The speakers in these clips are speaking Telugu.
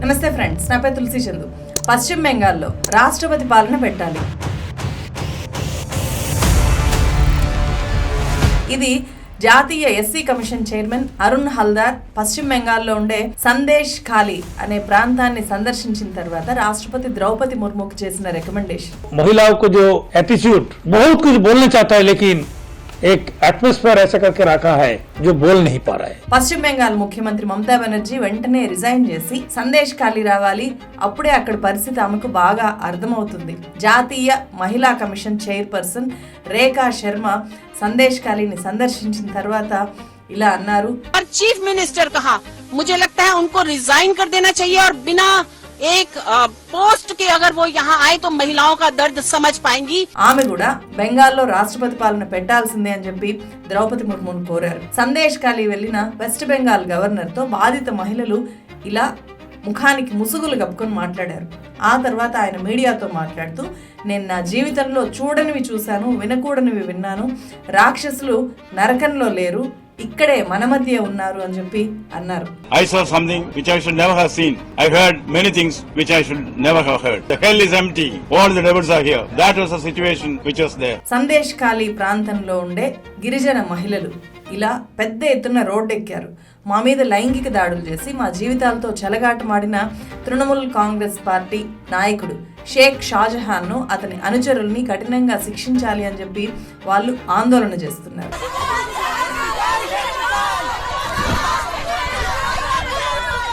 నమస్తే ఫ్రెండ్స్, నా పేరు తులసి చందు. పశ్చిమ బెంగాల్లో రాష్ట్రపతి పాలన పెట్టాలి. ఇది జాతీయ SC commission chairman Arun Haldar పశ్చిమ బెంగాల్లో ఉండే సందేశ్ ఖాళీ అనే ప్రాంతాన్ని సందర్శించిన తర్వాత రాష్ట్రపతి ద్రౌపది ముర్ముకు చేసిన రికమెండేషన్. महिलाओं जो एटीट्यूड बहुत कुछ बोलना चाहता है लेकिन एक एटमॉस्फेयर ऐसा करके रखा है जो बोल नहीं पा रहा है. పశ్చిమ బెంగాల్ ముఖ్యమంత్రి మమతా బెనర్జీ వెంటనే రిజైన్ చేసి సందేశ్ ఖాళీ రావాలి. అప్పుడే అక్కడ పరిస్థితి ఆమెకు బాగా అర్థమవుతుంది. జాతీయ మహిళా కమిషన్ చైర్పర్సన్ రేఖా శర్మ సందేశ్ ఖాళీని సందర్శించిన తర్వాత ఇలా అన్నారు. चीफ मिनिस्टर कहा मुझे लगता है उनको रिजाइन कर देना चाहिए और बिना एक पोस्ट के अगर वो यहाँ आए तो महिलाओं का दर्द समझ पाएंगी. ఆమె కూడా బెంగాల్లో రాష్ట్రపతి పాలన పెట్టాల్సిందే అని చెప్పి ద్రౌపది ముర్మును కోరారు. సందేశ్ ఖాళీ వెళ్లిన వెస్ట్ బెంగాల్ గవర్నర్ తో బాధిత మహిళలు ఇలా ముఖానికి ముసుగులు కప్పుకొని మాట్లాడారు. ఆ తర్వాత ఆయన మీడియాతో మాట్లాడుతూ, నేను నా జీవితంలో చూడనివి చూశాను, వినకూడనివి విన్నాను. రాక్షసులు నరకంలో లేరు, ఇక్కడే మన మధ్య ఉన్నారు అని చెప్పి అన్నారు. I saw something which I should never have seen. I heard many things which I should never have heard. The hell is empty. All the devils are here. That was the situation which was there. Sandesh ఖాళీ ప్రాంతంలో ఉండే గిరిజన మహిళలు ఇలా పెద్ద ఎత్తున రోడ్డెక్కారు. మా మీద లైంగిక దాడులు చేసి మా జీవితాలతో చెలగాటమాడిన తృణమూల్ కాంగ్రెస్ పార్టీ నాయకుడు షేక్ షాజహాన్ ను, అతని అనుచరుల్ని కఠినంగా శిక్షించాలి అని చెప్పి వాళ్ళు ఆందోళన చేస్తున్నారు.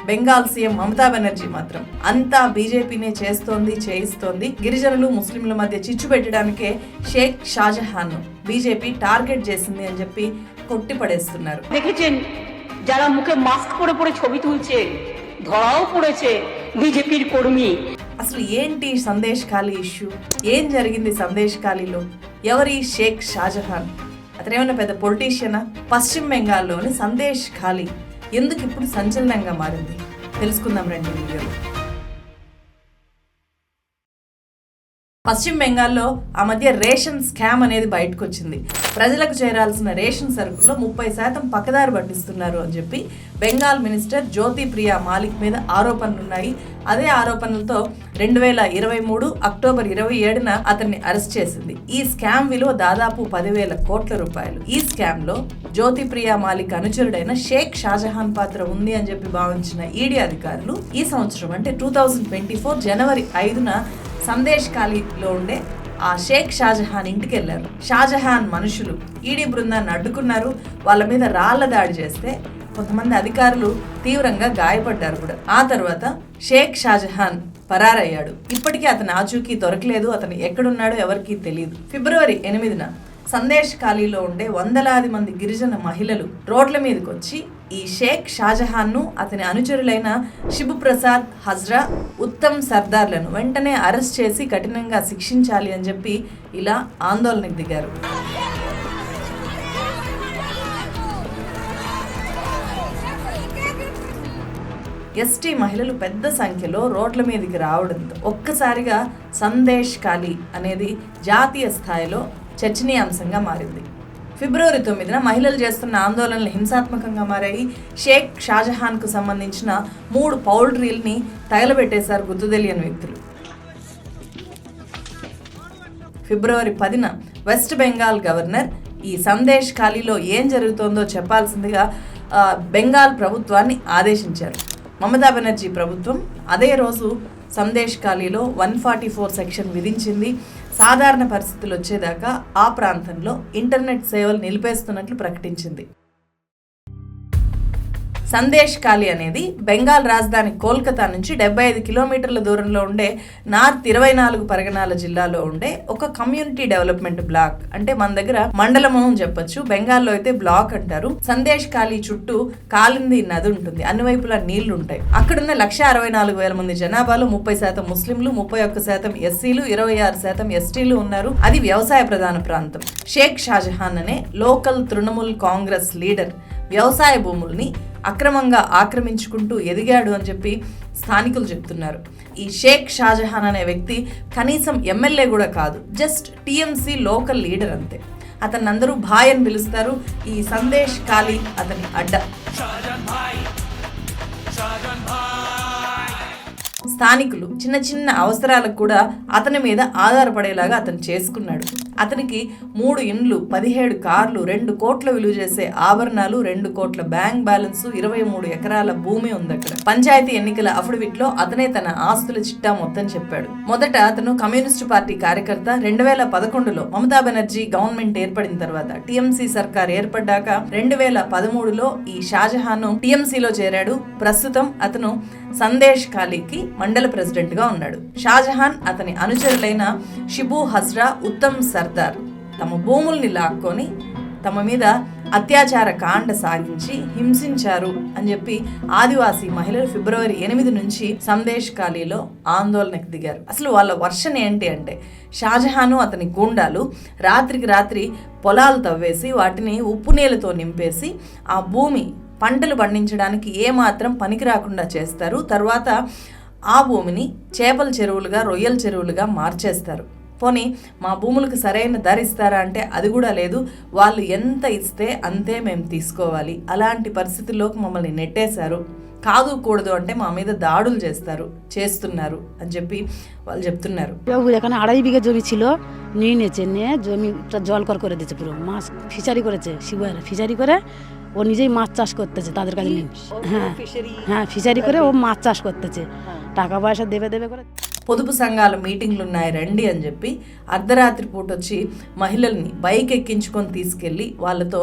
బెంగాల్ సీఎం మమతా బెనర్జీ మాత్రం అంతా బీజేపీనే చేయిస్తోంది. గిరిజనులు ముస్లింల మధ్య చిచ్చు పెట్టడానికే షేక్ షాజహాన్ ను బీజేపీ టార్గెట్ చేసింది అని చెప్పి కొట్టిపడేస్తున్నారు. দেখেছেন যারা মুখে মাস্ক পরে পরে ছবি তুলছে, ধরাও পড়েছে বিজেপির কর্মী. అసలు ఏంటి సందేశ్ ఖాళీ ఇష్యూ? ఏం జరిగింది సందేశ్ ఖాళీలో? ఎవరి షేక్ షాజహాన్? అతనేమన్నా పెద్ద పొలిటీషియనా? పశ్చిమ బెంగాల్లోని సందేశ్ ఖాళీ ఎందుకు ఇప్పుడు సంచలనంగా మారింది తెలుసుకుందాం రండి వీడియోలో. పశ్చిమ బెంగాల్లో ఆ మధ్య రేషన్ స్కామ్ అనేది బయటకు వచ్చింది. ప్రజలకు చేరాల్సిన రేషన్ సరుకుల్లో 30% పక్కదారి పట్టిస్తున్నారు అని చెప్పి బెంగాల్ మినిస్టర్ జ్యోతి ప్రియా మాలిక్ మీద ఆరోపణలున్నాయి. అదే ఆరోపణలతో 2023 అక్టోబర్ 27న అతన్ని అరెస్ట్ చేసింది. ఈ స్కామ్ విలువ దాదాపు 10,000 కోట్ల రూపాయలు. ఈ స్కామ్ లో జ్యోతి ప్రియా మాలిక్ అనుచరుడైన షేక్ షాజహాన్ పాత్ర ఉంది అని చెప్పి భావించిన ఈడీ అధికారులు ఈ సంవత్సరం అంటే 2024 జనవరి 5న సందేశ్ ఖాళీలో ఉండే ఆ షేక్ షాజహాన్ ఇంటికి వెళ్లారు. షాజహాన్ మనుషులు ఈడీ బృందాన్ని అడ్డుకున్నారు. వాళ్ళ మీద రాళ్ల దాడి చేస్తే కొంతమంది అధికారులు తీవ్రంగా గాయపడ్డారు కూడా. ఆ తర్వాత షేక్ షాజహాన్ పరారయ్యాడు. ఇప్పటికీ అతని ఆచూకీ దొరకలేదు. అతను ఎక్కడున్నాడో ఎవరికీ తెలియదు. ఫిబ్రవరి 8న సందేశ్ ఖాళీలో ఉండే వందలాది మంది గిరిజన మహిళలు రోడ్ల మీదకి వచ్చి ఈ షేక్ షాజహాన్ ను, అతని అనుచరులైన శిబు ప్రసాద్ హజ్రా, ఉత్తమ్ సర్దార్లను వెంటనే అరెస్ట్ చేసి కఠినంగా శిక్షించాలి అని చెప్పి ఇలా ఆందోళనకు దిగారు. ఎస్టీ మహిళలు పెద్ద సంఖ్యలో రోడ్ల మీదకి రావడంతో ఒక్కసారిగా సందేశ్ ఖాళీ అనేది జాతీయ స్థాయిలో చర్చనీయాంశంగా మారింది. ఫిబ్రవరి 9న మహిళలు చేస్తున్న ఆందోళనలు హింసాత్మకంగా మారాయి. షేక్ షాజహాన్ కు సంబంధించిన 3 పౌల్ట్రీల్ని తగలబెట్టేశారు గుర్తు తెలియని వ్యక్తులు. ఫిబ్రవరి 10న వెస్ట్ బెంగాల్ గవర్నర్ ఈ సందేశ్ ఖాళీలో ఏం జరుగుతోందో చెప్పాల్సిందిగా బెంగాల్ ప్రభుత్వాన్ని ఆదేశించారు. మమతా బెనర్జీ ప్రభుత్వం అదే రోజు సందేశ్ ఖాళీలో 144 సెక్షన్ విధించింది. సాధారణ పరిస్థితులు వచ్చేదాకా ఆ ప్రాంతంలో ఇంటర్నెట్ సేవలు నిలిపేస్తున్నట్లు ప్రకటించింది. సందేశ్ ఖాళీ అనేది బెంగాల్ రాజధాని కోల్కతా నుంచి 75 కిలోమీటర్ల దూరంలో ఉండే నార్త్ 24 పరగనాల జిల్లాలో ఉండే ఒక కమ్యూనిటీ డెవలప్మెంట్ బ్లాక్. అంటే మన దగ్గర మండలము అని చెప్పొచ్చు, బెంగాల్లో అయితే బ్లాక్ అంటారు. సందేశ్ ఖాళీ చుట్టూ కాలింది నది ఉంటుంది, అన్ని వైపులా నీళ్లు ఉంటాయి. అక్కడున్న 164,000 మంది జనాభాలో 30% ముస్లింలు, 31% ఎస్సీలు, 26% ఎస్టీలు ఉన్నారు. అది వ్యవసాయ ప్రధాన ప్రాంతం. షేక్ షాజహాన్ అనే లోకల్ తృణమూల్ కాంగ్రెస్ లీడర్ వ్యవసాయ భూముల్ని అక్రమంగా ఆక్రమించుకుంటూ ఎదిగాడు అని చెప్పి స్థానికులు చెప్తున్నారు. ఈ షేక్ షాజహాన్ అనే వ్యక్తి కనీసం ఎమ్మెల్యే కూడా కాదు, జస్ట్ టీఎంసీ లోకల్ లీడర్ అంతే. అతన్ని అందరూ భాయ్ అని పిలుస్తారు. ఈ సందేశ్ ఖాళీ అతని అడ్డ. స్థానికులు చిన్న చిన్న అవసరాలకు కూడా అతని మీద ఆధారపడేలాగా అతను చేసుకున్నాడు. అతనికి 3 ఇండ్లు, 17 కార్లు, 2 కోట్ల విలువ చేసే ఆభరణాలు, 2 కోట్ల బ్యాంక్ బ్యాలెన్స్, 23 ఎకరాల భూమి ఉంది అక్కడ. పంచాయతీ ఎన్నికల అఫిడవిట్ లో అతనే తన ఆస్తుల చిట్టా మొత్తం చెప్పాడు. మొదట అతను కమ్యూనిస్టు పార్టీ కార్యకర్త. 2011లో మమతా బెనర్జీ గవర్నమెంట్ ఏర్పడిన తర్వాత, టీఎంసీ సర్కార్ ఏర్పడ్డాక 2013లో ఈ షాజహాన్ టీఎంసీలో చేరాడు. ప్రస్తుతం అతను సందేశ్ ఖాళీకి మండల ప్రెసిడెంట్ గా ఉన్నాడు. షాజహాన్, అతని అనుచరులైన షిబు హజ్రా, ఉత్తమ్ సర్దార్ తమ భూముల్ని లాక్కొని తమ మీద అత్యాచార కాండ సాగించి హింసించారు అని చెప్పి ఆదివాసీ మహిళలు ఫిబ్రవరి 8 నుంచి సందేశ్ ఖాళీలో ఆందోళనకు దిగారు. అసలు వాళ్ళ వర్షన్ ఏంటి అంటే, షాజహాను అతని గూండాలు రాత్రికి రాత్రి పొలాలు తవ్వేసి వాటిని ఉప్పు నీళ్ళతో నింపేసి ఆ భూమి పంటలు పండించడానికి ఏమాత్రం పనికి రాకుండా చేస్తారు. తర్వాత ఆ భూమిని చేపల చెరువులుగా, రొయ్యల చెరువులుగా మార్చేస్తారు. పోనీ మా భూములకు సరైన ధర ఇస్తారా అంటే అది కూడా లేదు. వాళ్ళు ఎంత ఇస్తే అంతే మేము తీసుకోవాలి. అలాంటి పరిస్థితుల్లోకి మమ్మల్ని నెట్టేశారు. కాదు కూడదు అంటే మా మీద దాడులు చేస్తున్నారు అని చెప్పి వాళ్ళు చెప్తున్నారు. এখানে 2.5 বিঘা জমি ছিল, নিয়ে নিয়েছে, নিয়ে জমিটা জল করে দিয়েছে, পুরো মাছ ফিশারি করেছে, শিবুয়ারা ফিশারি করে ও নিজেই মাছ চাষ করতেছে তাদের কাছে নিয়ে। হ্যাঁ ফিশারি করে ও মাছ চাষ করতেছে, টাকা পয়সা দেবে করে। పొదుపు సంఘాల మీటింగ్లు ఉన్నాయి రండి అని చెప్పి అర్ధరాత్రి పూట వచ్చి మహిళల్ని బైక్ ఎక్కించుకొని తీసుకెళ్లి వాళ్ళతో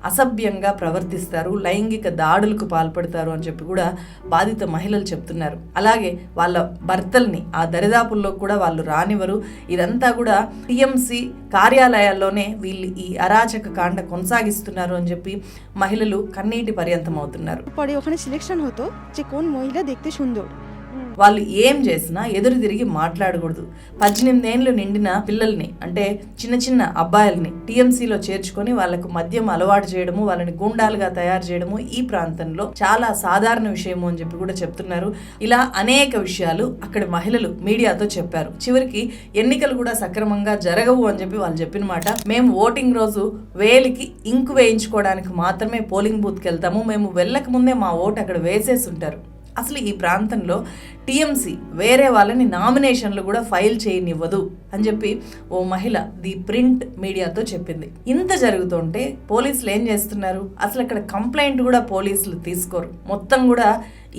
అసభ్యంగా ప్రవర్తిస్తారు, లైంగిక దాడులకు పాల్పడతారు అని చెప్పి కూడా బాధిత మహిళలు చెప్తున్నారు. అలాగే వాళ్ళ భర్తల్ని ఆ దరిదాపుల్లో కూడా వాళ్ళు రానివ్వరు. ఇదంతా కూడా టీఎంసీ కార్యాలయాల్లోనే వీళ్ళు ఈ అరాచక కాండ కొనసాగిస్తున్నారు అని చెప్పి మహిళలు కన్నీటి పర్యంతం అవుతున్నారు. পরে ওখানে সিলেকশন হতো যে কোন মহিলা দেখতে সুন্দর। వాళ్ళు ఏం చేసినా ఎదురు తిరిగి మాట్లాడకూడదు. 18 ఏళ్ళు నిండిన పిల్లల్ని, అంటే చిన్న చిన్న అబ్బాయిల్ని టీఎంసీలో చేర్చుకొని వాళ్ళకు మద్యం అలవాటు చేయడము, వాళ్ళని గుండాలుగా తయారు చేయడము ఈ ప్రాంతంలో చాలా సాధారణ విషయము అని చెప్పి కూడా చెప్తున్నారు. ఇలా అనేక విషయాలు అక్కడ మహిళలు మీడియాతో చెప్పారు. చివరికి ఎన్నికలు కూడా సక్రమంగా జరగవు అని చెప్పి వాళ్ళు చెప్పిన మాట. మేము ఓటింగ్ రోజు వేలికి ఇంకు వేయించుకోవడానికి మాత్రమే పోలింగ్ బూత్కి వెళ్తాము, మేము వెళ్ళక ముందే మా ఓటు అక్కడ వేసేసి ఉంటారు. అసలు ఈ ప్రాంతంలో టీఎంసీ వేరే వాళ్ళని నామినేషన్లు కూడా ఫైల్ చేయనివ్వదు అని చెప్పి ఓ మహిళ ది ప్రింట్ మీడియాతో చెప్పింది. ఇంత జరుగుతుంటే పోలీసులు ఏం చేస్తున్నారు? అసలు అక్కడ కంప్లైంట్ కూడా పోలీసులు తీసుకోరు. మొత్తం కూడా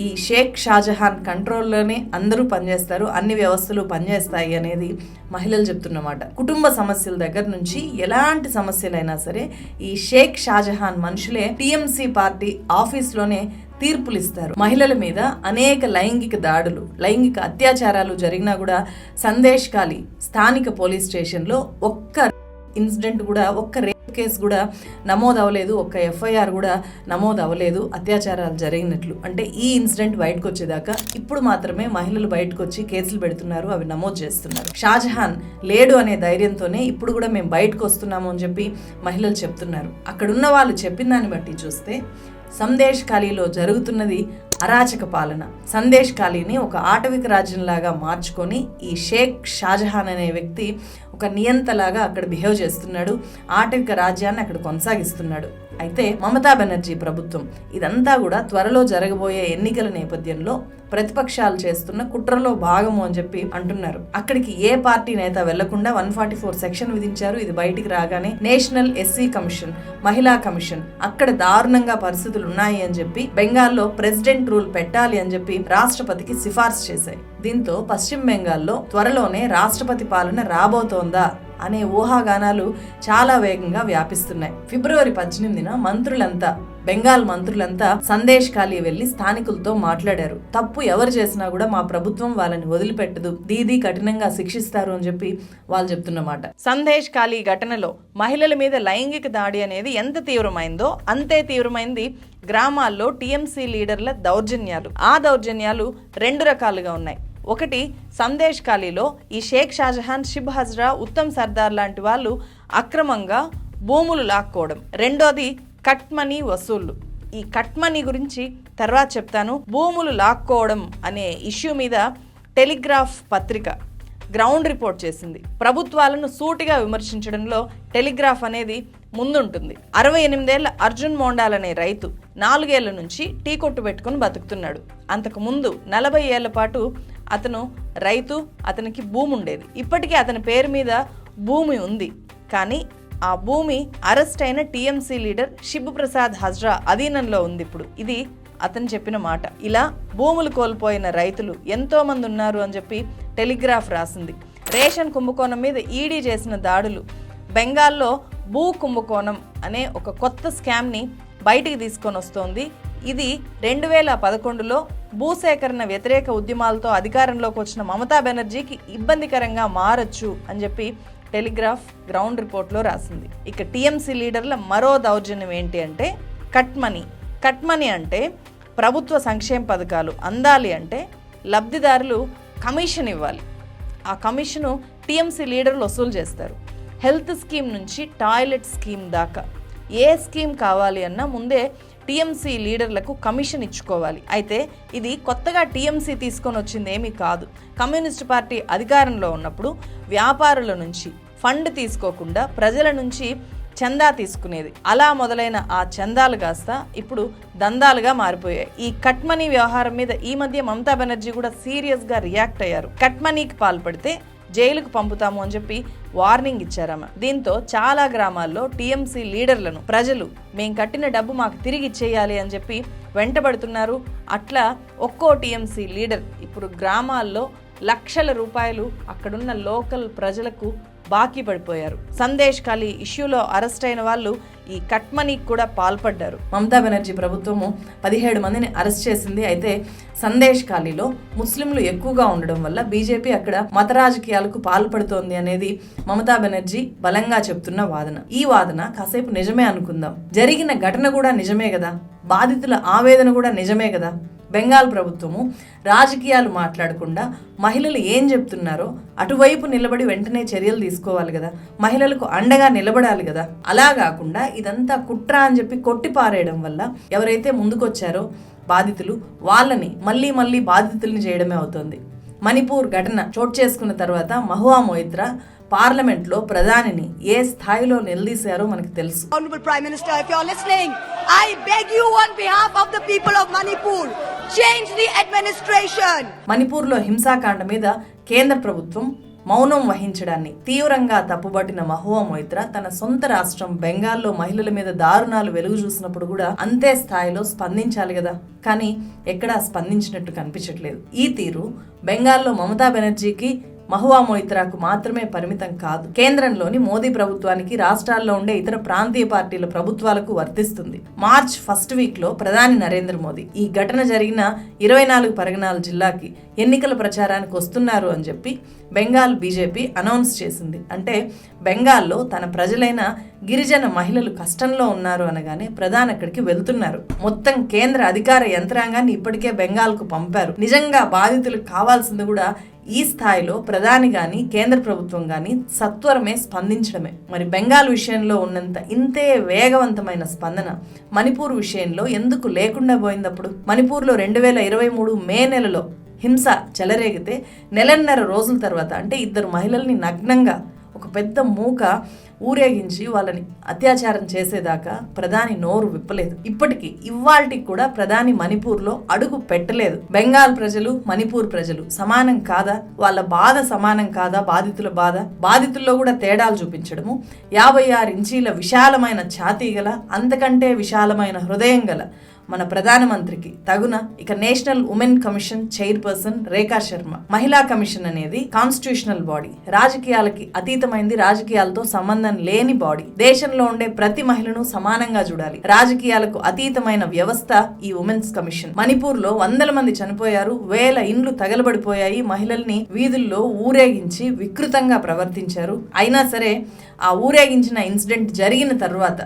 ఈ షేక్ షాజహాన్ కంట్రోల్లోనే అందరూ పనిచేస్తారు, అన్ని వ్యవస్థలు పనిచేస్తాయి అనేది మహిళలు చెప్తున్నమాట. కుటుంబ సమస్యల దగ్గర నుంచి ఎలాంటి సమస్యలైనా సరే ఈ షేక్ షాజహాన్ మనుషులే టీఎంసీ పార్టీ ఆఫీస్లోనే తీర్పులు ఇస్తారు. మహిళల మీద అనేక లైంగిక దాడులు, లైంగిక అత్యాచారాలు జరిగినా కూడా సందేశ్ ఖాళీ స్థానిక పోలీస్ స్టేషన్లో ఒక్క ఇన్సిడెంట్ కూడా, ఒక్క రేప్ కేసు కూడా నమోదు అవ్వలేదు, ఒక్క ఎఫ్ఐఆర్ కూడా నమోదు అవ్వలేదు అత్యాచారాలు జరిగినట్లు. అంటే ఈ ఇన్సిడెంట్ బయటకు వచ్చేదాకా ఇప్పుడు మాత్రమే మహిళలు బయటకు వచ్చి కేసులు పెడుతున్నారు, అవి నమోదు చేస్తున్నారు. షాజహాన్ లేడు అనే ధైర్యంతోనే ఇప్పుడు కూడా మేము బయటకు వస్తున్నాము అని చెప్పి మహిళలు చెప్తున్నారు. అక్కడున్న వాళ్ళు చెప్పిన దాన్ని బట్టి చూస్తే సందేశ్ ఖాళీలో జరుగుతున్నది అరాచక పాలన. సందేశ్ ఖాళీని ఒక ఆటవిక రాజ్యంలాగా మార్చుకొని ఈ షేక్ షాజహాన్ అనే వ్యక్తి ఒక నియంతలాగా అక్కడ బిహేవ్ చేస్తున్నాడు, ఆటవిక రాజ్యాన్ని అక్కడ కొనసాగిస్తున్నాడు. అయితే మమతా బెనర్జీ ప్రభుత్వం ఇదంతా కూడా త్వరలో జరగబోయే ఎన్నికల నేపథ్యంలో ప్రతిపక్షాలు చేస్తున్న కుట్రలో భాగము అని చెప్పి అంటున్నారు. అక్కడికి ఏ పార్టీ నేత వెళ్లకుండా 144 సెక్షన్ విధించారు. ఇది బయటికి రాగానే నేషనల్ ఎస్సీ కమిషన్, మహిళా కమిషన్ అక్కడ దారుణంగా పరిస్థితులు ఉన్నాయి అని చెప్పి బెంగాల్లో ప్రెసిడెంట్ రూల్ పెట్టాలి అని చెప్పి రాష్ట్రపతికి సిఫార్సు చేశాయి. దీంతో పశ్చిమ బెంగాల్లో త్వరలోనే రాష్ట్రపతి పాలన రాబోతోందా అనే ఊహాగానాలు చాలా వేగంగా వ్యాపిస్తున్నాయి. ఫిబ్రవరి 18న బెంగాల్ మంత్రులంతా సందేశ్ ఖాళీ వెళ్లి స్థానికులతో మాట్లాడారు. తప్పు ఎవరు చేసినా కూడా మా ప్రభుత్వం వాళ్ళని వదిలిపెట్టదు, దీదీ కఠినంగా శిక్షిస్తారు అని చెప్పి వాళ్ళు చెప్తున్నమాట. సందేశ్ ఖాళీ ఘటనలో మహిళల మీద లైంగిక దాడి అనేది ఎంత తీవ్రమైందో అంతే తీవ్రమైంది గ్రామాల్లో టీఎంసీ లీడర్ల దౌర్జన్యాలు. ఆ దౌర్జన్యాలు 2 రకాలుగా ఉన్నాయి. ఒకటి, సందేశ్ ఖాళీలో ఈ షేక్ షాజహాన్, షిబ్ హజ్రా, ఉత్తమ్ సర్దార్ లాంటి వాళ్ళు అక్రమంగా భూములు లాక్కోవడం. రెండోది కట్ మనీ వసూళ్లు. ఈ కట్ మనీ గురించి తర్వాత చెప్తాను. భూములు లాక్కోవడం అనే ఇష్యూ మీద టెలిగ్రాఫ్ పత్రిక గ్రౌండ్ రిపోర్ట్ చేసింది. ప్రభుత్వాలను సూటిగా విమర్శించడంలో టెలిగ్రాఫ్ అనేది ముందుంటుంది. 68 ఏళ్ల అర్జున్ మోండాల్ అనే రైతు 4 ఏళ్ల నుంచి టీ కొట్టు పెట్టుకుని బతుకుతున్నాడు. అంతకు ముందు 40 ఏళ్ల పాటు అతను రైతు, అతనికి భూమి ఉండేది. ఇప్పటికీ అతని పేరు మీద భూమి ఉంది. కానీ ఆ భూమి అరెస్ట్ అయిన టీఎంసీ లీడర్ శిబు ప్రసాద్ హజ్రా అధీనంలో ఉంది ఇప్పుడు. ఇది అతను చెప్పిన మాట. ఇలా భూములు కోల్పోయిన రైతులు ఎంతో మంది ఉన్నారు అని చెప్పి టెలిగ్రాఫ్ రాసింది. రేషన్ కుంభకోణం మీద ఈడీ చేసిన దాడులు, బెంగాల్లో భూ కుంభకోణం అనే ఒక కొత్త స్కామ్ని బయటికి తీసుకొని వస్తోంది. ఇది 2011లో భూసేకరణ వ్యతిరేక ఉద్యమాలతో అధికారంలోకి వచ్చిన మమతా బెనర్జీకి ఇబ్బందికరంగా మారచ్చు అని చెప్పి టెలిగ్రాఫ్ గ్రౌండ్ రిపోర్ట్లో రాసింది. ఇక టీఎంసీ లీడర్ల మరో దౌర్జన్యం ఏంటి అంటే కట్ మనీ. కట్ మనీ అంటే ప్రభుత్వ సంక్షేమ పథకాలు అందాలి అంటే లబ్ధిదారులు కమిషన్ ఇవ్వాలి. ఆ కమిషను టీఎంసీ లీడర్లు వసూలు చేస్తారు. హెల్త్ స్కీమ్ నుంచి టాయిలెట్ స్కీమ్ దాకా ఏ స్కీమ్ కావాలి అన్నా ముందే టీఎంసీ లీడర్లకు కమిషన్ ఇచ్చుకోవాలి. అయితే ఇది కొత్తగా టీఎంసీ తీసుకొని వచ్చింది ఏమీ కాదు. కమ్యూనిస్ట్ పార్టీ అధికారంలో ఉన్నప్పుడు వ్యాపారుల నుంచి ఫండ్ తీసుకోకుండా ప్రజల నుంచి చందా తీసుకునేది. అలా మొదలైన ఆ చందాలు కాస్త ఇప్పుడు దందాలుగా మారిపోయాయి. ఈ కట్ మనీ వ్యవహారం మీద ఈ మధ్య మమతా బెనర్జీ కూడా సీరియస్గా రియాక్ట్ అయ్యారు. కట్ మనీకి పాల్పడితే జైలుకు పంపుతాము అని చెప్పి వార్నింగ్ ఇచ్చారమ్మ. దీంతో చాలా గ్రామాల్లో టీఎంసీ లీడర్లను ప్రజలు మేము కట్టిన డబ్బు మాకు తిరిగి ఇచ్చేయాలి అని చెప్పి వెంటబడుతున్నారు. అట్లా ఒక్కో టీఎంసీ లీడర్ ఇప్పుడు గ్రామాల్లో లక్షల రూపాయలు అక్కడున్న లోకల్ ప్రజలకు బాకీ పడిపోయారు. సందేశ్ ఖాళీ ఇష్యూలో అరెస్ట్ అయిన వాళ్ళు ఈ కట్ మనీకి కూడా పాల్పడ్డారు. మమతా బెనర్జీ ప్రభుత్వము 17 మందిని అరెస్ట్ చేసింది. అయితే సందేశ్ ఖాళీలో ముస్లింలు ఎక్కువగా ఉండడం వల్ల బీజేపీ అక్కడ మత రాజకీయాలకు పాల్పడుతోంది అనేది మమతా బెనర్జీ బలంగా చెప్తున్న వాదన. ఈ వాదన కాసేపు నిజమే అనుకుందాం. జరిగిన ఘటన కూడా నిజమే కదా, బాధితుల ఆవేదన కూడా నిజమే కదా. బెంగాల్ ప్రభుత్వము రాజకీయాలు మాట్లాడకుండా మహిళలు ఏం చెప్తున్నారో అటువైపు నిలబడి వెంటనే చర్యలు తీసుకోవాలి కదా, మహిళలకు అండగా నిలబడాలి కదా. అలా కాకుండా ఇదంతా కుట్ర అని చెప్పి కొట్టిపారేయడం వల్ల ఎవరైతే ముందుకొచ్చారో బాధితులు వాళ్ళని మళ్ళీ బాధితుల్ని చేయడమే అవుతుంది. మణిపూర్ ఘటన చోటు చేసుకున్న తర్వాత మహువా మొయిత్రా పార్లమెంట్లో ప్రధానిని ఏ స్థాయిలో నిలదీశారో మనకు తెలుసు. Honorable Prime Minister, if you're listening, I beg you on behalf of the people of Manipur, change the administration. మణిపూర్లో హింసాకాండ మీద కేంద్ర ప్రభుత్వం మౌనం వహించడాన్ని తీవ్రంగా తప్పుబట్టిన మహువా మొయిత్రా తన సొంత రాష్ట్రం బెంగాల్లో మహిళల మీద దారుణాలు వెలుగు చూసినప్పుడు కూడా అంతే స్థాయిలో స్పందించాలి కదా, కానీ ఎక్కడా స్పందించినట్టు కనిపించట్లేదు. ఈ తీరు బెంగాల్లో మమతా బెనర్జీకి మహువా మొయిత్రాకు మాత్రమే పరిమితం కాదు. కేంద్రంలోని మోదీ ప్రభుత్వానికి, రాష్ట్రాల్లో ఉండే ఇతర ప్రాంతీయ పార్టీల ప్రభుత్వాలకు వర్తిస్తుంది. మార్చ్ ఫస్ట్ వీక్ లో ప్రధాని నరేంద్ర మోదీ ఈ ఘటన జరిగిన 24 పరగనాల జిల్లాకి ఎన్నికల ప్రచారానికి వస్తున్నారు అని చెప్పి బెంగాల్ బీజేపీ అనౌన్స్ చేసింది. అంటే బెంగాల్లో తన ప్రజలైన గిరిజన మహిళలు కష్టంలో ఉన్నారు అనగానే ప్రధాని అక్కడికి వెళ్తున్నారు. మొత్తం కేంద్ర అధికార యంత్రాంగాన్ని ఇప్పటికే బెంగాల్కు పంపారు. నిజంగా బాధితులకు కావాల్సింది కూడా ఈ స్థాయిలో ప్రధాని గాని కేంద్ర ప్రభుత్వం గాని సత్వరమే స్పందించడమే. మరి బెంగాల్ విషయంలో ఉన్నంత ఇంతే వేగవంతమైన స్పందన మణిపూర్ విషయంలో ఎందుకు లేకుండా పోయిందప్పుడు? మణిపూర్లో 2023 మే నెలలో హింస చెలరేగితే నెలన్నర రోజుల తర్వాత, అంటే 2 మహిళల్ని నగ్నంగా ఒక పెద్ద మూక ఊరేగించి వాళ్ళని అత్యాచారం చేసేదాకా ప్రధాని నోరు విప్పలేదు. ఇప్పటికీ ఇవాల్టికి కూడా ప్రధాని మణిపూర్లో అడుగు పెట్టలేదు. బెంగాల్ ప్రజలు, మణిపూర్ ప్రజలు సమానం కాదా? వాళ్ళ బాధ సమానం కాదా? బాధితుల బాధ, బాధితుల్లో కూడా తేడాలు చూపించడము, 56 ఇంచీల విశాలమైన ఛాతీ గల, అంతకంటే విశాలమైన హృదయం గల మన ప్రధానమంత్రికి తగున ఇక నేషనల్ ఉమెన్ కమిషన్ చైర్పర్సన్ రేఖా శర్మ. మహిళా కమిషన్ అనేది కాన్స్టిట్యూషనల్ బాడీ, రాజకీయాలకి అతీతమైంది, రాజకీయాలతో సంబంధం లేని బాడీ. దేశంలో ఉండే ప్రతి మహిళను సమానంగా చూడాలి. రాజకీయాలకు అతీతమైన వ్యవస్థ ఈ ఉమెన్స్ కమిషన్. మణిపూర్ లో 100 మంది చనిపోయారు, 1000 ఇండ్లు తగలబడిపోయాయి, మహిళల్ని వీధుల్లో ఊరేగించి వికృతంగా ప్రవర్తించారు. అయినా సరే ఆ ఊరేగించిన ఇన్సిడెంట్ జరిగిన తర్వాత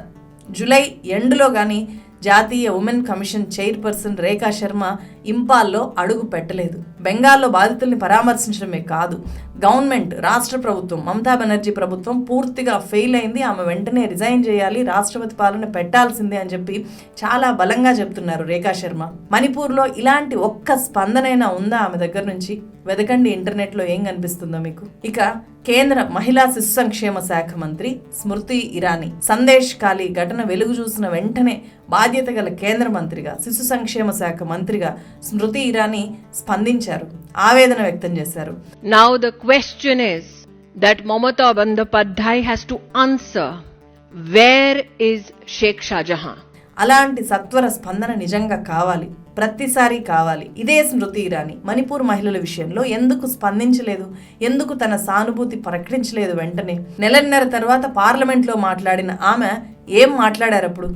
జూలై ఎండ్లో గానీ జాతీయ ఉమెన్ కమిషన్ చైర్పర్సన్ రేఖా శర్మ ఇంపాల్లో అడుగు పెట్టలేదు. బెంగాల్లో బాధితుల్ని పరామర్శించడమే కాదు, గవర్నమెంట్, రాష్ట్ర ప్రభుత్వం, మమతా బెనర్జీ ప్రభుత్వం పూర్తిగా ఫెయిల్ అయింది, ఆమె వెంటనే రిజైన్ చేయాలి, రాష్ట్రపతి పాలన పెట్టాల్సిందే అని చెప్పి చాలా బలంగా చెప్తున్నారు రేఖా శర్మ. మణిపూర్లో ఇలాంటి ఒక్క స్పందనైనా ఉందా ఆమె దగ్గర నుంచి? వెదకండి ఇంటర్నెట్లో ఏం కనిపిస్తుందో మీకు. ఇక కేంద్ర మహిళా శిశు సంక్షేమ శాఖ మంత్రి స్మృతి ఇరానీ సందేశ్ ఖాళీ ఘటన వెలుగు చూసిన వెంటనే బాధ్యత గల కేంద్ర మంత్రిగా, శిశు సంక్షేమ శాఖ మంత్రిగా స్మృతి ఇరానీ స్పందించారు, ఆవేదన వ్యక్తం చేశారు. Now the question is that Mamata Bandyopadhyay has to answer, where is Sheikh Shahjahan? అలాంటి సత్వర స్పందన నిజంగా కావాలి, ప్రతిసారి కావాలి. ఇదే స్మృతి ఇరానీ మణిపూర్ మహిళల విషయంలో ఎందుకు స్పందించలేదు, ఎందుకు తన సానుభూతి ప్రకటించలేదు? వెంటనే నెలన్నర తర్వాత పార్లమెంట్లో మాట్లాడిన ఆమె ఏం మాట్లాడారు అప్పుడు?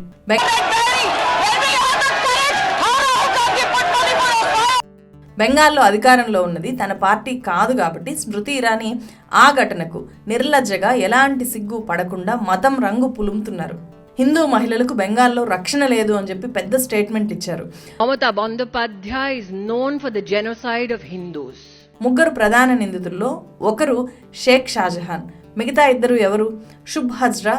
బెంగాల్లో అధికారంలో ఉన్నది తన పార్టీ కాదు కాబట్టి స్మృతి ఇరానీ ఆ ఘటనకు నిర్లజ్జగా ఎలాంటి సిగ్గు పడకుండా మతం రంగు పులుముతున్నారు. హిందూ మహిళలకు బెంగాల్లో రక్షణ లేదు అని చెప్పి పెద్ద స్టేట్మెంట్ ఇచ్చారు. Mamata Bandyopadhyay is known for the genocide of Hindus. ముగ్గురు ప్రధాన నిందితుల్లో ఒకరు షేక్ షాజహాన్, మిగతా ఇద్దరు ఎవరు? శుభ్ హజ్రా,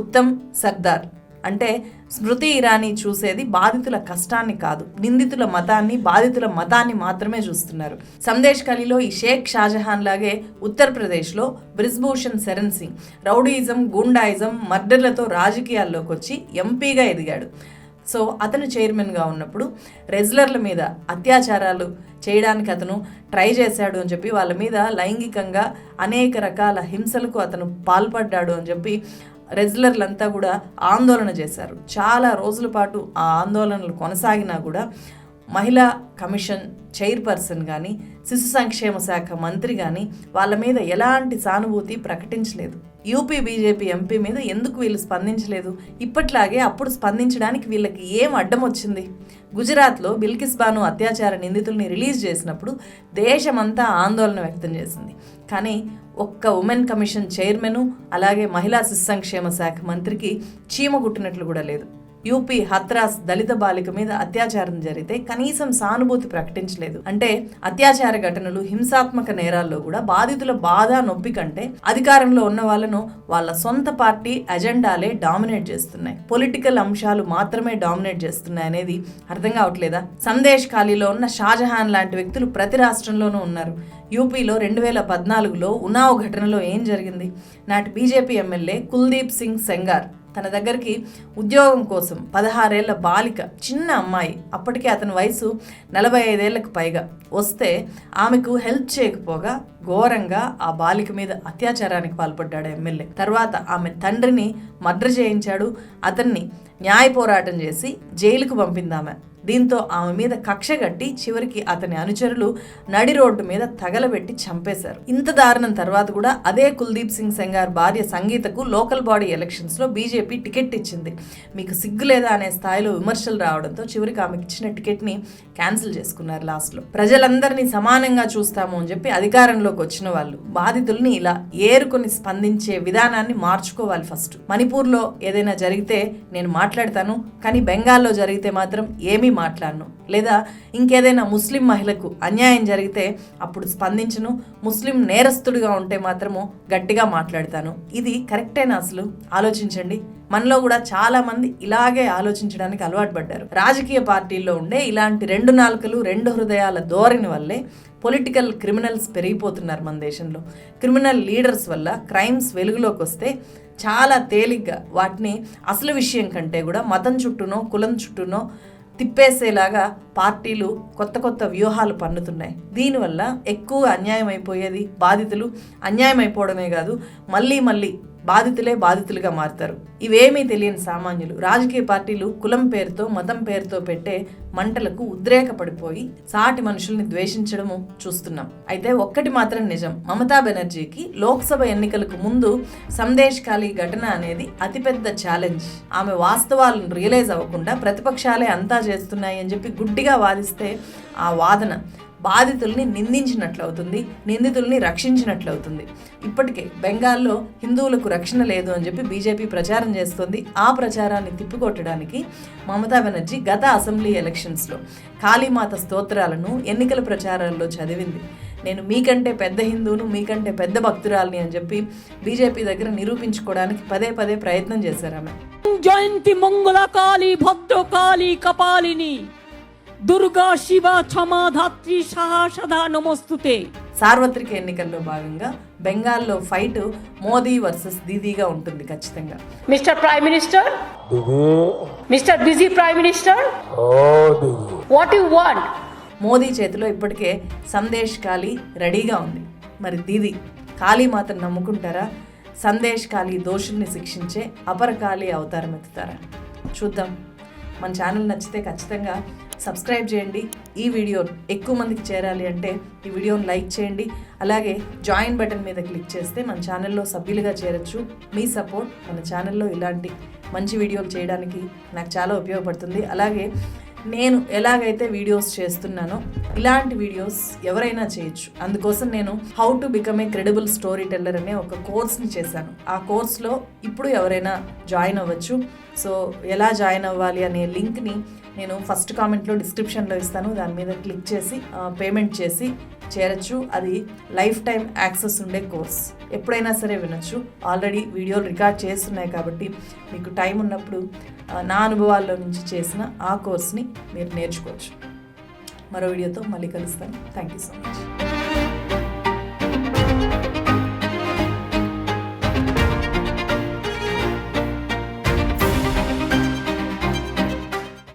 ఉత్తమ్ సర్దార్. అంటే స్మృతి ఇరానీ చూసేది బాధితుల కష్టాన్ని కాదు, నిందితుల మతాన్ని, బాధితుల మతాన్ని మాత్రమే చూస్తున్నారు. సందేశ్ ఖలీలో ఈ షేక్ షాజహాన్ లాగే ఉత్తరప్రదేశ్లో బ్రిజ్భూషణ్ శరణ్ సింగ్ రౌడీయిజం, గూండాయిజం, మర్డర్లతో రాజకీయాల్లోకి వచ్చి ఎంపీగా ఎదిగాడు. సో అతను చైర్మన్గా ఉన్నప్పుడు రెజ్లర్ల మీద అత్యాచారాలు చేయడానికి అతను ట్రై చేశాడు అని చెప్పి, వాళ్ళ మీద లైంగికంగా అనేక రకాల హింసలకు అతను పాల్పడ్డాడు అని చెప్పి రెజ్లర్లంతా కూడా ఆందోళన చేశారు. చాలా రోజుల పాటు ఆ ఆందోళనలు కొనసాగినా కూడా మహిళా కమిషన్ చైర్పర్సన్ కానీ, శిశు సంక్షేమ శాఖ మంత్రి కానీ వాళ్ళ మీద ఎలాంటి సానుభూతి ప్రకటించలేదు. యూపీ బీజేపీ ఎంపీ మీద ఎందుకు వీళ్ళు స్పందించలేదు? ఇప్పట్లాగే అప్పుడు స్పందించడానికి వీళ్ళకి ఏం అడ్డం వచ్చింది? గుజరాత్లో బిల్కిస్ బాను అత్యాచార నిందితుల్ని రిలీజ్ చేసినప్పుడు దేశమంతా ఆందోళన వ్యక్తం చేసింది. కానీ ఒక్క ఉమెన్ కమిషన్ చైర్మన్, అలాగే మహిళా శిశు సంక్షేమ శాఖ మంత్రికి చీమ గుట్టినట్లు కూడా లేదు. యూపీ హత్రాస్ దళిత బాలిక మీద అత్యాచారం జరిగితే కనీసం సానుభూతి ప్రకటించలేదు. అంటే అత్యాచార ఘటనలు, హింసాత్మక నేరాల్లో కూడా బాధితుల బాధ, నొప్పి కంటే అధికారంలో ఉన్న వాళ్ళను వాళ్ళ సొంత పార్టీ అజెండాలే డామినేట్ చేస్తున్నాయి, పొలిటికల్ అంశాలు మాత్రమే డామినేట్ చేస్తున్నాయి అనేది అర్థం కావట్లేదా? సందేశ్ ఖాళీలో ఉన్న షాజహాన్ లాంటి వ్యక్తులు ప్రతి రాష్ట్రంలోనూ ఉన్నారు. యూపీలో 2014లో ఉన్నావ్ ఘటనలో ఏం జరిగింది? నాటి బీజేపీ ఎమ్మెల్యే కుల్దీప్ సింగ్ సెంగార్ తన దగ్గరికి ఉద్యోగం కోసం 16 ఏళ్ల బాలిక, చిన్న అమ్మాయి, అప్పటికే అతని వయసు 45 ఏళ్లకు పైగా వస్తే ఆమెకు హెల్ప్ చేయకపోగా ఘోరంగా ఆ బాలిక మీద అత్యాచారానికి పాల్పడ్డాడు ఎమ్మెల్యే. తర్వాత ఆమె తండ్రిని మర్డర్ చేయించాడు. అతన్ని న్యాయ పోరాటం చేసి జైలుకు పంపింది ఆమె. దీంతో ఆమె మీద కక్ష కట్టి చివరికి అతని అనుచరులు నడి రోడ్డు మీద తగలబెట్టి చంపేశారు. ఇంత దారుణం తర్వాత కూడా అదే కుల్దీప్ సింగ్ సెంగార్ భార్య సంగీతకు లోకల్ బాడీ ఎలక్షన్స్లో బీజేపీ టికెట్ ఇచ్చింది. మీకు సిగ్గు లేదా అనే స్థాయిలో విమర్శలు రావడంతో చివరికి ఆమెకి ఇచ్చిన టికెట్ని క్యాన్సిల్ చేసుకున్నారు లాస్ట్లో. ప్రజలందరినీ సమానంగా చూస్తాము అని చెప్పి అధికారంలోకి వచ్చిన వాళ్ళు బాధితుల్ని ఇలా ఏరుకొని స్పందించే విధానాన్ని మార్చుకోవాలి. ఫస్ట్ మణిపూర్లో ఏదైనా జరిగితే నేను మాట్లాడతాను, కానీ బెంగాల్లో జరిగితే మాత్రం ఏమీ మాట్లాడను. లేదా ఇంకేదైనా ముస్లిం మహిళకు అన్యాయం జరిగితే అప్పుడు స్పందించను, ముస్లిం నేరస్తుడిగా ఉంటే మాత్రము గట్టిగా మాట్లాడతాను. ఇది కరెక్టేనా? అసలు ఆలోచించండి. మనలో కూడా చాలా మంది ఇలాగే ఆలోచించడానికి అలవాటు పడ్డారు. రాజకీయ పార్టీల్లో ఉండే ఇలాంటి 2 నాలుకలు 2 హృదయాల ధోరణి వల్లే పొలిటికల్ క్రిమినల్స్ పెరిగిపోతున్నారు మన దేశంలో. క్రిమినల్ లీడర్స్ వల్ల క్రైమ్స్ వెలుగులోకి వస్తే చాలా తేలిగ్గా వాటిని అసలు విషయం కంటే కూడా మతం చుట్టూనో, కులం చుట్టూనో తిప్పేసేలాగా పార్టీలు కొత్త కొత్త వ్యూహాలు పన్నుతున్నాయి. దీనివల్ల ఎక్కువ అన్యాయం అయిపోయేది బాధితులు. అన్యాయం అయిపోవడమే కాదు, మళ్ళీ మళ్ళీ బాధితులే బాధితులుగా మారుతారు. ఇవేమీ తెలియని సామాన్యులు రాజకీయ పార్టీలు కులం పేరుతో, మతం పేరుతో పెట్టే మంటలకు ఉద్రేకపడిపోయి సాటి మనుషుల్ని ద్వేషించడము చూస్తున్నాం. అయితే ఒక్కటి మాత్రం నిజం, మమతా బెనర్జీకి లోక్సభ ఎన్నికలకు ముందు సందేశ్ ఖాళీ ఘటన అనేది అతిపెద్ద ఛాలెంజ్. ఆమె వాస్తవాలను రియలైజ్ అవ్వకుండా ప్రతిపక్షాలే అంతా చేస్తున్నాయి అని చెప్పి గుడ్డిగా వాదిస్తే ఆ వాదన బాధితుల్ని నిందించినట్లు అవుతుంది, నిందితుల్ని రక్షించినట్లు అవుతుంది. ఇప్పటికే బెంగాల్లో హిందువులకు రక్షణ లేదు అని చెప్పి బీజేపీ ప్రచారం చేస్తుంది. ఆ ప్రచారాన్ని తిప్పికొట్టడానికి మమతా బెనర్జీ గత అసెంబ్లీ ఎలక్షన్స్లో కాళీమాత స్తోత్రాలను ఎన్నికల ప్రచారాల్లో చదివింది. నేను మీకంటే పెద్ద హిందువును, మీకంటే పెద్ద భక్తురాలని అని చెప్పి బీజేపీ దగ్గర నిరూపించుకోవడానికి పదే పదే ప్రయత్నం చేశారు ఆమె. జయంతి మంగళ కాళీ భద్రకాళీ కపాలిని దుర్గా శివ క్షమాధాత్రి సదా నమస్తుతే. సార్వత్రిక ఎన్నికల్లో భాగంగా బెంగాల్లో ఫైట్ మోదీ వర్సెస్ దీదీగా ఉంటుంది ఖచ్చితంగా. Mister prime minister, mister busy prime minister, what you want? Modi చేతిలో ఇప్పటికే సందేశ్ ఖాళీ రెడీగా ఉంది. మరి దీది ఖాళీ మాత్రం నమ్ముకుంటారా? సందేశ్ ఖాళీ దోషుల్ని శిక్షించే అపర ఖాళీ అవతారం ఎత్తుతారా? చూద్దాం. మన ఛానల్ నచ్చితే ఖచ్చితంగా సబ్స్క్రైబ్ చేయండి. ఈ వీడియో ఎక్కువ మందికి చేరాలి అంటే ఈ వీడియోని లైక్ చేయండి. అలాగే జాయిన్ బటన్ మీద క్లిక్ చేస్తే మన ఛానల్లో సభ్యులుగా చేరొచ్చు. మీ సపోర్ట్ మన ఛానల్లో ఇలాంటి మంచి వీడియోలు చేయడానికి నాకు చాలా ఉపయోగపడుతుంది. అలాగే నేను ఎలాగైతే వీడియోస్ చేస్తున్నానో ఇలాంటి వీడియోస్ ఎవరైనా చేయొచ్చు. అందుకోసం నేను how to become a credible story teller అనే ఒక కోర్స్ని చేశాను. ఆ కోర్స్లో ఇప్పుడు ఎవరైనా జాయిన్ అవ్వచ్చు. సో ఎలా జాయిన్ అవ్వాలి అనే లింక్ని నేను ఫస్ట్ కామెంట్లో డిస్క్రిప్షన్లో ఇస్తాను. దాని మీద క్లిక్ చేసి పేమెంట్ చేసి చేరచ్చు. అది లైఫ్ టైం యాక్సెస్ ఉండే కోర్స్, ఎప్పుడైనా సరే వినొచ్చు. ఆల్రెడీ వీడియోలు రికార్డ్ చేస్తున్నాయి కాబట్టి మీకు టైం ఉన్నప్పుడు నా అనుభవాల్లో నుంచి చేసిన ఆ కోర్స్ని మీరు నేర్చుకోవచ్చు. మరో వీడియోతో మళ్ళీ కలుస్తాను. Thank you so much.